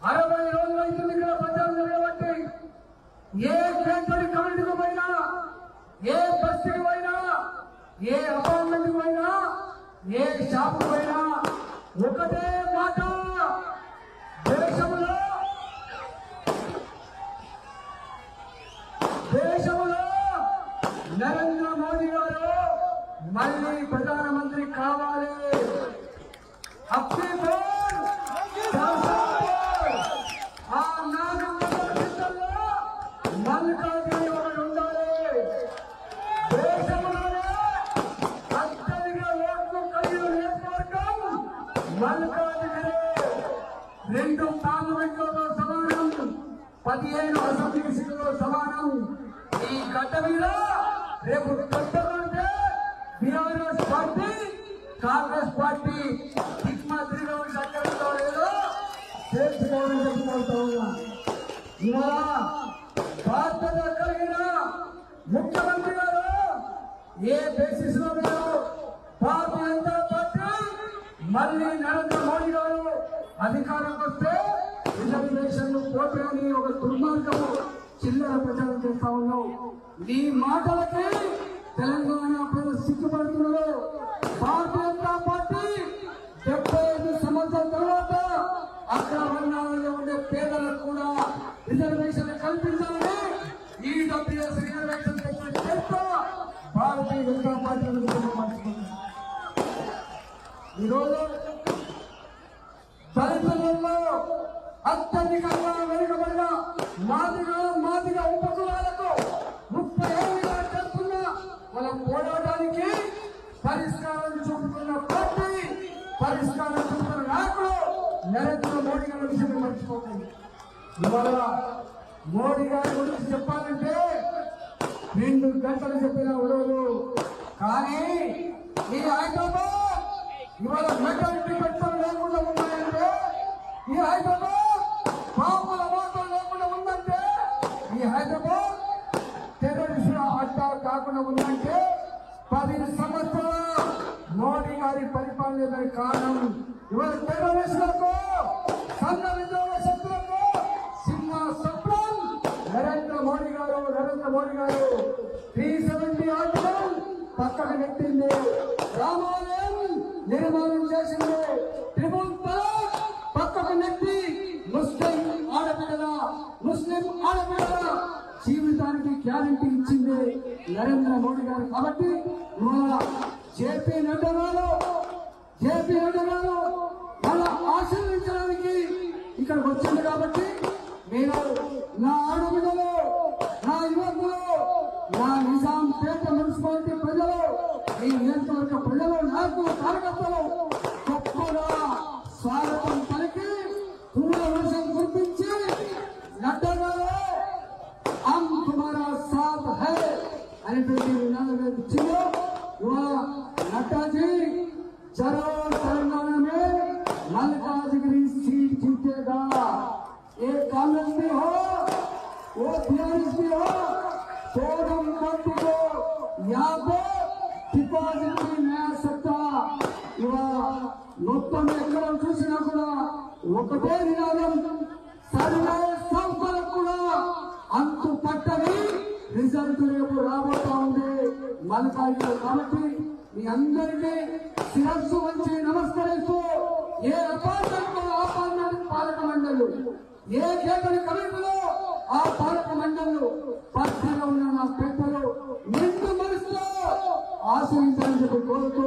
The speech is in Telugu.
60 రోజులు అవుతుంది ఇక్కడ ప్రచారం చేయబట్టి. ఏ కేంద్ర కమిటీకి పోయినా, ఏ బస్సుకి పోయినా, ఏ అపార్ట్మెంట్కి పోయినా, ఏ షాపుకి పోయినా ఒకటే మాట, దేశంలో నరేంద్ర మోదీ గారు మళ్ళీ ప్రధానమంత్రి కావాలి. ఆ నాగరికతలో మల్లికార్జున ఒకటి ఉండాలి. దేశంలోనే అత్యధిక ఓట్లు కలిగిన నియోజకవర్గం మల్లికార్జునే. 2 పార్లమెంట్లతో సమానం, 15 అసెంబ్లీ సీట్లతో సమానం. ఈ గడ్డ మీద రేపు కొట్టమంటే బీఆర్ఎస్ పార్టీ, కాంగ్రెస్ పార్టీ దిగ్మంత్రిగా చక్కగా లేదో చేసుకోవాలని చెప్పుకుంటా ఉన్నా. ఇవాళ బాధ్యత కలిగిన ముఖ్యమంత్రి గారు ఏ బేసిస్ లో భారతీయ జనతా పార్టీ మళ్ళీ నరేంద్ర మోదీ గారు అధికారంకి వస్తే రిజర్వేషన్ పోటీ ఒక దుర్మార్గము చిల్లర ప్రచారం చేస్తా ఉన్నావు. నీ మాటలకి తెలంగాణ ప్రజలు సిగ్గుపడుతున్నారు. భారతీయ జనతా పార్టీ 75 సంవత్సరాల తర్వాత అగ్రవర్ణాలలో ఉండే పేదలకు కూడా రిజర్వేషన్ కల్పించాలని ఈడబ్ల్యూఎస్ రిజర్వేషన్ చేస్తా భారతీయ జనతా పార్టీ ఈరోజు దళితులలో అత్యధికంగా వెనుకబడిన మాదిగా ఉపకులాలకు 30 ఏళ్ళుగా చేస్తున్న వాళ్ళ పోరాటానికి పరిష్కారం చూపుతున్న పార్టీ, పరిష్కారం చూపుతున్న నాయకుడు నరేంద్ర మోడీ గారి విషయం మర్చిపోతుంది. ఇవాళ మోడీ గారి గురించి చెప్పాలంటే 2 గంటలు చెప్పిన రోజు. కానీ ఈ హైదరాబాద్ ఇవాళ మెటాలిటీ పెట్రోల్ లేకుండా ఉన్నాయంటే, ఈ హైదరాబాద్ పాపల మోసం లేకుండా ఉందంటే, ఈ హైదరాబాద్ టెర్రరిస్టుల అడ్డా కాకుండా ఉందంటే 10 సంవత్సరాల మోడీ గారి పరిపాలన కారణం. ఇవాళ టెర్రరిస్టులకు, సన్న విద్రోహ శక్తులకు సింహాసనం నరేంద్ర మోడీ గారు 370 ఆర్టికల్ పక్కన పెట్టింది. రామాలయం నిర్మాణం చేసింది. ట్రిబ్యునల్ పక్కకు నెట్టి ముస్లిం ఆడపిల్లల జీవితానికి గ్యారంటీ ఇచ్చింది నరేంద్ర మోడీ గారు. కాబట్టి జేపీ నడ్డా వాళ్ళ ఆశీర్వదించడానికి ఇక్కడికి వచ్చింది. కాబట్టి నేను నా ఆడపిల్లలు, నా యువకులు, నా నిజాంపేట మున్సిపాలిటీ ప్రజలు, ఈ నియోజకవర్గ ప్రజలు, నాకు కార్యకర్తలు గొప్పగా స్వాగతం పలికి పూల వర్షం కురిపించి నడ్డా గారు हम तुम्हारा साथ है అనేటువంటి నినాదం ఇచ్చింది. नड्डा जी जरूर तेलंगाना में मल्लिकार्जुन सीट जीतेगा. ये कांग्रेस भी हो, वो बीआरएस भी हो, दोनों पार्टी को यहाँ पे डिपॉजिट भी नहीं आ सकता. మొత్తం ఎక్కడ చూసినా కూడా ఒకటే నినాదం, సర్వే సంస్థలకు కూడా అంతు పట్టని రిజల్ట్ రేపు రాబోతా ఉంది మల్లికార్జున. కాబట్టి మీ అందరికీ శిరస్సు వంచి నమస్కరిస్తూ, ఏ అపార్ట్మెంట్ పాలక మండలు, ఏ కేంద్ర కమిటీలో ఆ పాలక మండలు పక్కన ఉన్న నా పెద్దలు నిండు మనసులో ఆశ్రయించాలని చెప్పి కోరుతూ